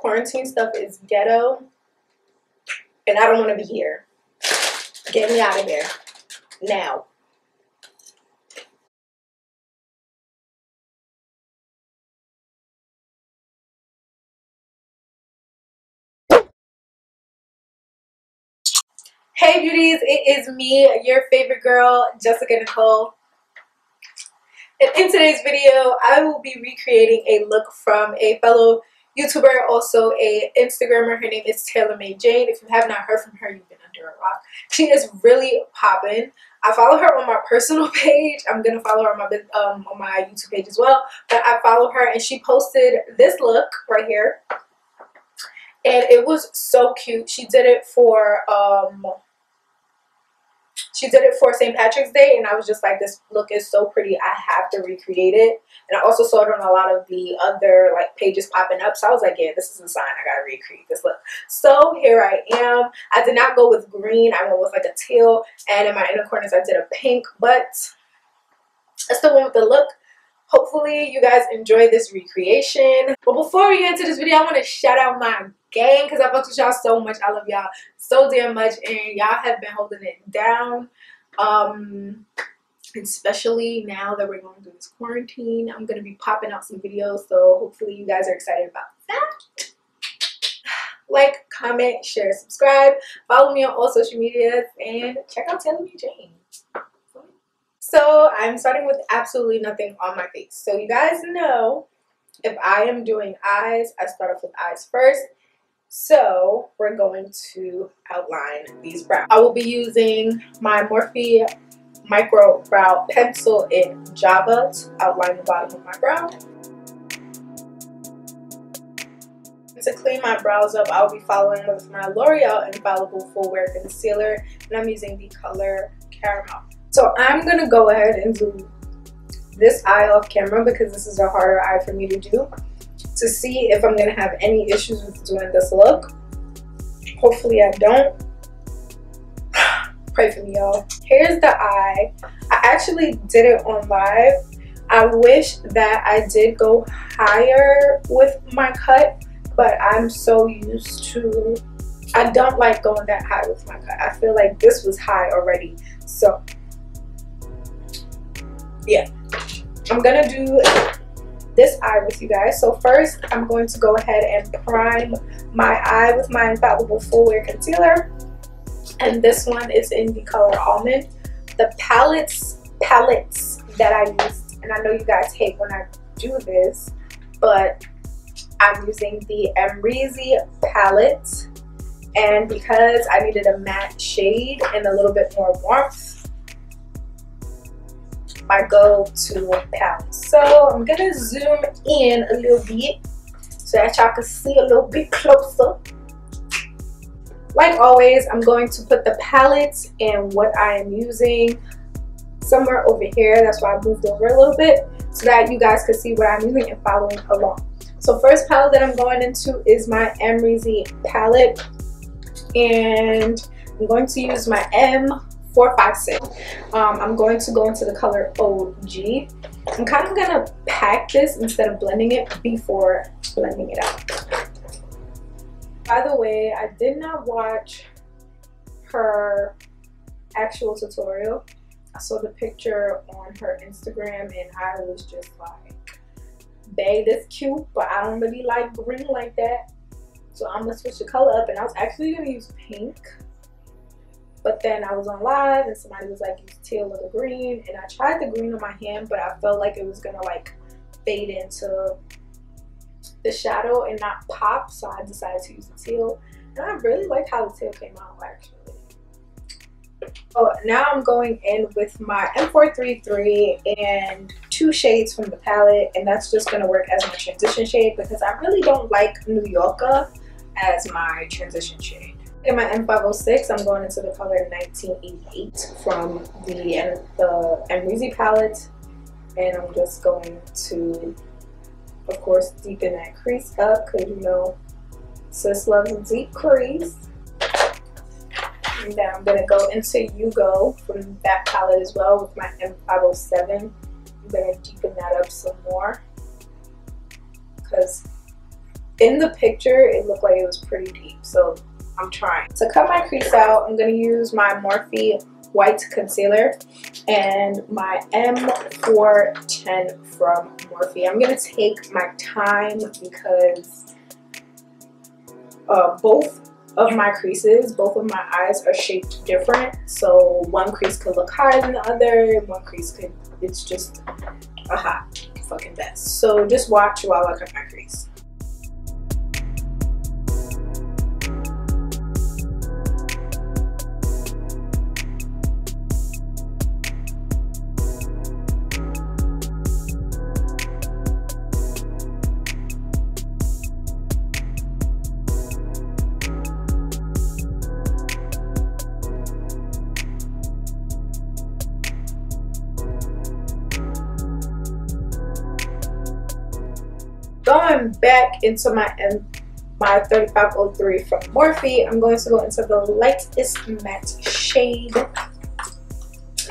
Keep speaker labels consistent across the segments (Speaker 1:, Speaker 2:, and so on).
Speaker 1: quarantine stuff is ghetto, and I don't want to be here. Get me out of here now. Hey beauties, it is me, your favorite girl, Jessica Nicole. And in today's video, I will be recreating a look from a fellow YouTuber, also a Instagrammer. Her name is TailorMadeJane. If you have not heard from her, you've been under a rock. She is really popping. I follow her on my personal page. I'm gonna follow her on my YouTube page as well. But I follow her, and she posted this look right here, and it was so cute. She did it for St. Patrick's Day, and I was just like, this look is so pretty, I have to recreate it. And I also saw it on a lot of the other like pages popping up, so I was like, yeah, this is a sign, I gotta recreate this look. So here I am. I did not go with green, I went with like a teal, and in my inner corners I did a pink, but I still went with the look. Hopefully you guys enjoy this recreation. But before we get into this video, I want to shout out my gang, because I fucked with y'all so much. I love y'all so damn much, and y'all have been holding it down, especially now that we're going through this quarantine. I'm going to be popping out some videos, so hopefully you guys are excited about that. Like, comment, share, subscribe, follow me on all social medias, and check out TailorMadeJane's. So I'm starting with absolutely nothing on my face. So you guys know, if I am doing eyes, I start off with eyes first. So we're going to outline these brows. I will be using my Morphe micro brow pencil in Java to outline the bottom of my brow. To clean my brows up, I'll be following with my Loreal Infallible Full Wear Concealer, and I'm using the color Caramel. So I'm going to go ahead and do this eye off camera, because this is a harder eye for me to do, to see if I'm going to have any issues with doing this look. Hopefully I don't. Pray for me, y'all. Here's the eye. I actually did it on live. I wish that I did go higher with my cut, but I'm so used to, I don't like going that high with my cut. I feel like this was high already. So yeah, I'm gonna do this eye with you guys. So first, I'm going to go ahead and prime my eye with my Infallible Full Wear Concealer, and this one is in the color Almond. The palettes that I used, and I know you guys hate when I do this, but I'm using the Amrezy palette, and because I needed a matte shade and a little bit more warmth, my go-to palette. So I'm gonna zoom in a little bit so that y'all can see a little bit closer. Like always, I'm going to put the palette and what I am using somewhere over here. That's why I moved over a little bit, so that you guys can see what I'm using and following along. So first palette that I'm going into is my Amrezy palette, and I'm going to use my M456. I'm going to go into the color OG. I'm kind of going to pack this instead of blending it before blending it out. By the way, I did not watch her actual tutorial. I saw the picture on her Instagram, and I was just like, babe, that's cute, but I don't really like green like that. So I'm going to switch the color up, and I was actually going to use pink. But then I was on live and somebody was like, use teal or the green, and I tried the green on my hand, but I felt like it was gonna like fade into the shadow and not pop, so I decided to use the teal, and I really like how the teal came out actually. Oh, now I'm going in with my M433 and 2 shades from the palette, and that's just gonna work as my transition shade, because I really don't like New Yorker as my transition shade. In my M506, I'm going into the color 1988 from the Amrezy palette, and I'm just going to, of course, deepen that crease up, because you know sis loves a deep crease. And then I'm going to go into Yugo from that palette as well with my M507. I'm going to deepen that up some more, because in the picture it looked like it was pretty deep, so I'm trying. To cut my crease out, I'm going to use my Morphe white concealer and my M410 from Morphe. I'm going to take my time because both of my creases, both of my eyes are shaped different. So one crease could look higher than the other, one crease could, it's just a hot fucking mess. So just watch while I cut my crease. Going back into my 3503 from Morphe, I'm going to go into the lightest matte shade, and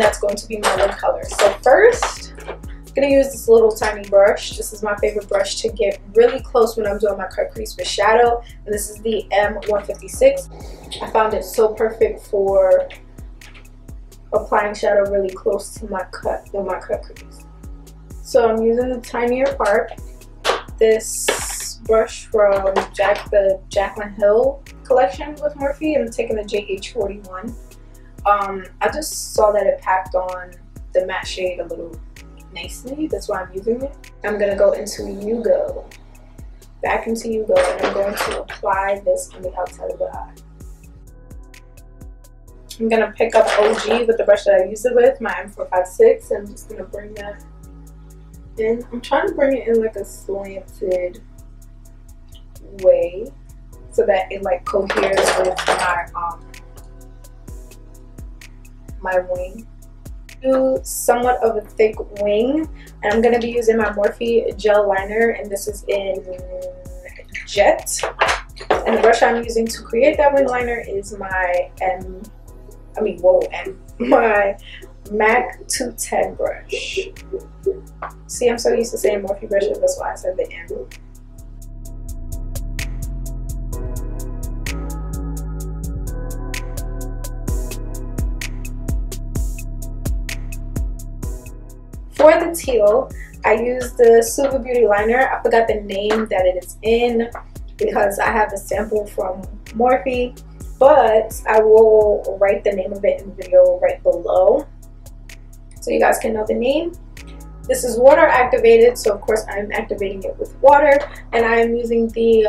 Speaker 1: that's going to be my lip color. So first, I'm going to use this little tiny brush. This is my favorite brush to get really close when I'm doing my cut crease with shadow, and this is the M156. I found it so perfect for applying shadow really close to my cut crease. So I'm using the tinier part. This brush from the Jaclyn Hill collection with Morphe. I'm taking the JH41. I just saw that it packed on the matte shade a little nicely. That's why I'm using it. I'm going to go into Yugo. Back into Yugo, and I'm going to apply this on the outside of the eye. I'm going to pick up OG with the brush that I used it with, my M456. I'm just going to bring that in. I'm trying to bring it in like a slanted way so that it like coheres with my wing. Do somewhat of a thick wing, and I'm going to be using my Morphe gel liner, and this is in Jet. And the brush I'm using to create that wing liner is my my MAC 210 brush. See, I'm so used to saying Morphe brushes, that's why I said the M. For the teal, I used the Suva Beauty liner. I forgot the name that it is in because I have a sample from Morphe, but I will write the name of it in the video right below so you guys can know the name. This is water activated, so of course I'm activating it with water, and I'm using the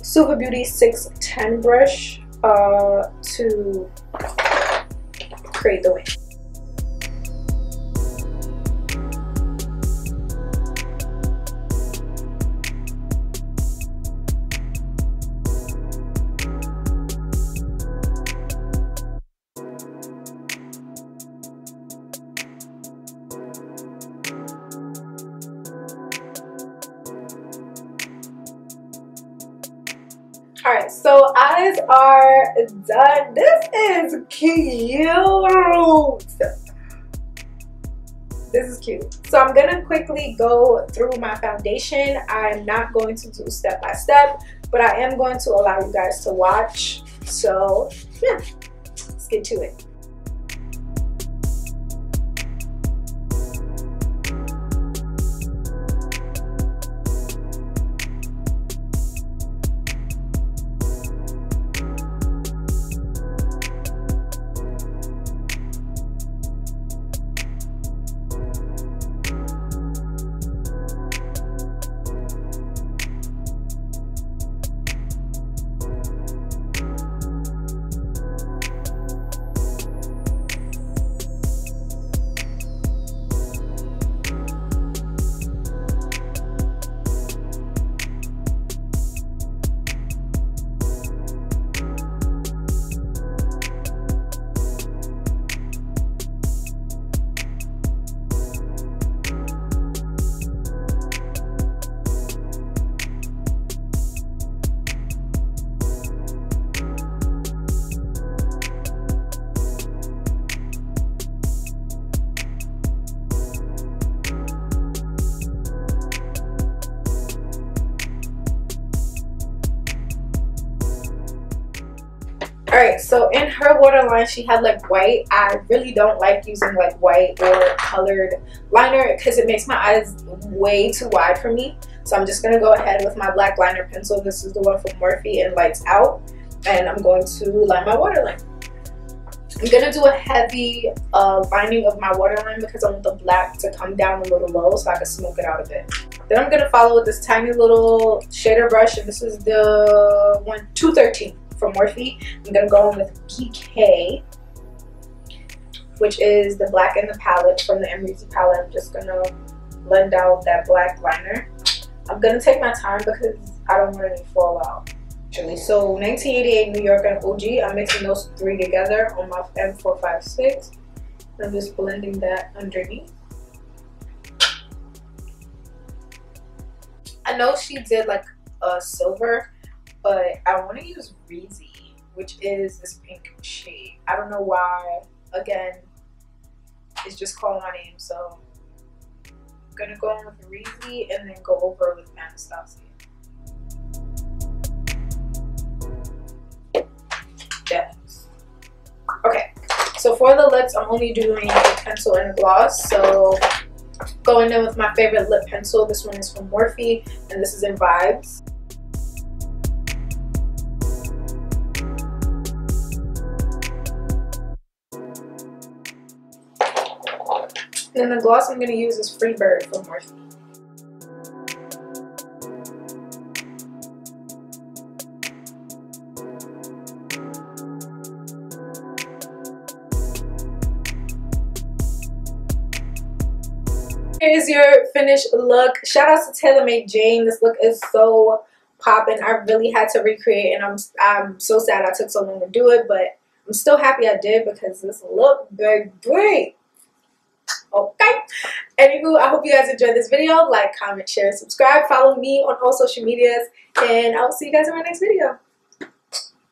Speaker 1: Suva Beauty 610 brush to create the wing. Alright, so eyes are done. This is cute. This is cute. So I'm going to quickly go through my foundation. I'm not going to do step by step, but I am going to allow you guys to watch. So yeah, let's get to it. Alright, so in her waterline she had like white. I really don't like using like white or colored liner because it makes my eyes way too wide for me. So I'm just going to go ahead with my black liner pencil. This is the one from Morphe and Lights Out. And I'm going to line my waterline. I'm going to do a heavy lining of my waterline because I want the black to come down a little low so I can smoke it out a bit. Then I'm going to follow with this tiny little shader brush, and this is the 213 from Morphe. I'm going to go in with Geek, which is the black in the palette from the Amrezy palette. I'm just going to blend out that black liner. I'm going to take my time because I don't want any fallout. So 1988 New York and OG, I'm mixing those three together on my M456. I'm just blending that underneath. I know she did like a silver, but I want to use Reza, which is this pink shade. I don't know why. Again, it's just calling my name, so I'm gonna go in with Reza and then go over with Anastasia. Yes. Okay, so for the lips, I'm only doing a pencil and a gloss. So going in with my favorite lip pencil. This one is from Morphe, and this is in Vybz. And the gloss I'm going to use is Free Bird from Morphe. Here's your finished look. Shout out to TailorMadeJane's. This look is so popping. I really had to recreate, and I'm so sad I took so long to do it, but I'm still happy I did because this look great. Okay. Anywho, I hope you guys enjoyed this video. Like, comment, share, subscribe. Follow me on all social medias, and I'll see you guys in my next video.